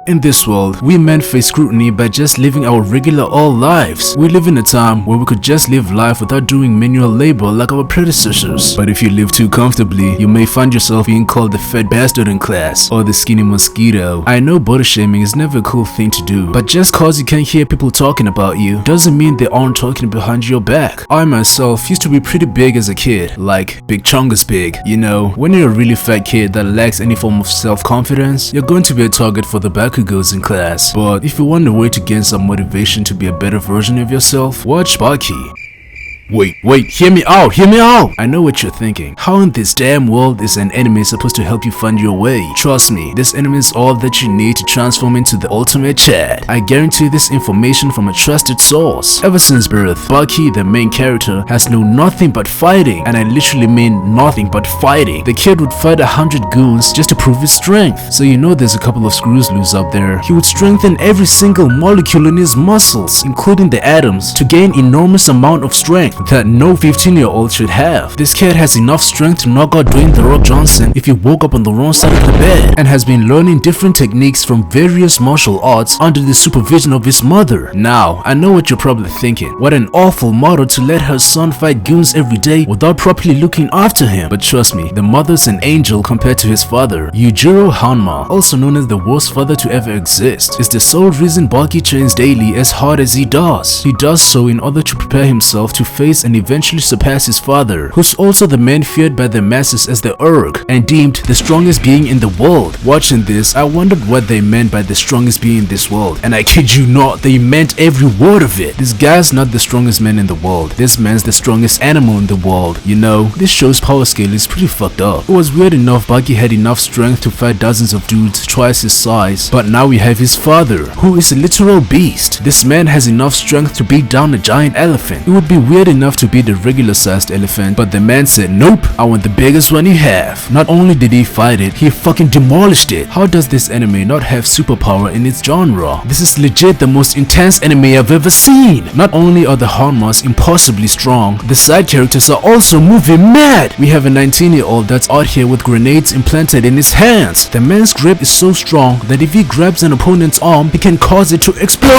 In this world, we men face scrutiny by just living our regular old lives. We live in a time where we could just live life without doing manual labor like our predecessors. But if you live too comfortably, you may find yourself being called the fat bastard in class or the skinny mosquito. I know body shaming is never a cool thing to do, but just cause you can't hear people talking about you doesn't mean they aren't talking behind your back. I myself used to be pretty big as a kid, like Big Chungus big. You know, when you're a really fat kid that lacks any form of self-confidence, you're going to be a target for the Baki goes in class. But if you want a way to gain some motivation to be a better version of yourself, watch Baki. Wait, hear me out! I know what you're thinking. How in this damn world is an enemy supposed to help you find your way? Trust me, this enemy is all that you need to transform into the ultimate Chad. I guarantee this information from a trusted source. Ever since birth, Baki, the main character, has known nothing but fighting, and I literally mean nothing but fighting. The kid would fight 100 goons just to prove his strength. So you know there's a couple of screws loose up there. He would strengthen every single molecule in his muscles, including the atoms, to gain enormous amount of strength that no 15-year-old should have. This kid has enough strength to knock out Dwayne "The Rock" Johnson if he woke up on the wrong side of the bed, and has been learning different techniques from various martial arts under the supervision of his mother. Now, I know what you're probably thinking. What an awful mother to let her son fight goons every day without properly looking after him. But trust me, the mother's an angel compared to his father. Yujiro Hanma, also known as the worst father to ever exist, is the sole reason Baki trains daily as hard as he does. He does so in order to prepare himself to face and eventually surpass his father, who's also the man feared by the masses as the Urg and deemed the strongest being in the world. Watching this, I wondered what they meant by the strongest being in this world, and I kid you not, they meant every word of it. This guy's not the strongest man in the world. This man's the strongest animal in the world. You know, this show's power scale is pretty fucked up. It was weird enough Baki had enough strength to fight dozens of dudes twice his size, but now we have his father, who is a literal beast. This man has enough strength to beat down a giant elephant. It would be weird enough to be the regular sized elephant, but the man said, nope, I want the biggest one you have. Not only did he fight it, he fucking demolished it. How does this anime not have superpower in its genre? This is legit the most intense anime I've ever seen. Not only are the Hanmas impossibly strong, the side characters are also moving mad. We have a 19-year-old that's out here with grenades implanted in his hands. The man's grip is so strong that if he grabs an opponent's arm, he can cause it to explode.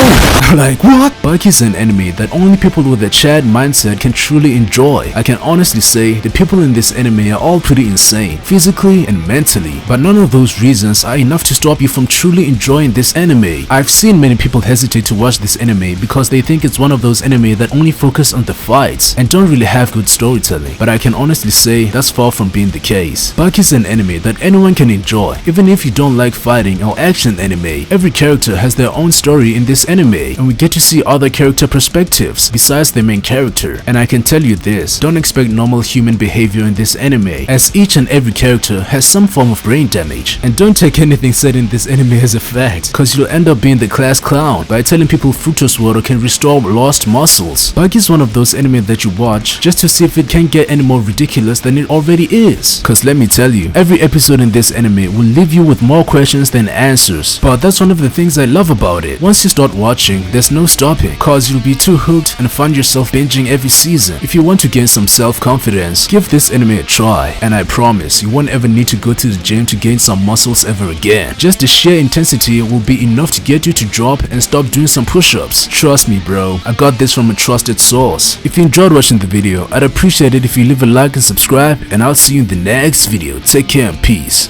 Like what? Baki's an anime that only people with a Chad mindset can truly enjoy. I can honestly say the people in this anime are all pretty insane, physically and mentally, but none of those reasons are enough to stop you from truly enjoying this anime. I've seen many people hesitate to watch this anime because they think it's one of those anime that only focus on the fights and don't really have good storytelling, but I can honestly say that's far from being the case. Baki's an anime that anyone can enjoy, even if you don't like fighting or action anime. Every character has their own story in this anime, and we get to see other character perspectives besides the main character. And I can tell you this, don't expect normal human behavior in this anime, as each and every character has some form of brain damage. And don't take anything said in this anime as a fact, cause you'll end up being the class clown by telling people fructose water can restore lost muscles. Baki is one of those anime that you watch just to see if it can get any more ridiculous than it already is. Cause let me tell you, every episode in this anime will leave you with more questions than answers. But that's one of the things I love about it. Once you start watching, there's no stopping, cause you'll be too hooked and find yourself binging every season. If you want to gain some self-confidence, give this anime a try, and I promise you won't ever need to go to the gym to gain some muscles ever again. Just the sheer intensity will be enough to get you to drop and stop doing some push-ups. Trust me bro, I got this from a trusted source. If you enjoyed watching the video, I'd appreciate it if you leave a like and subscribe, and I'll see you in the next video. Take care and peace.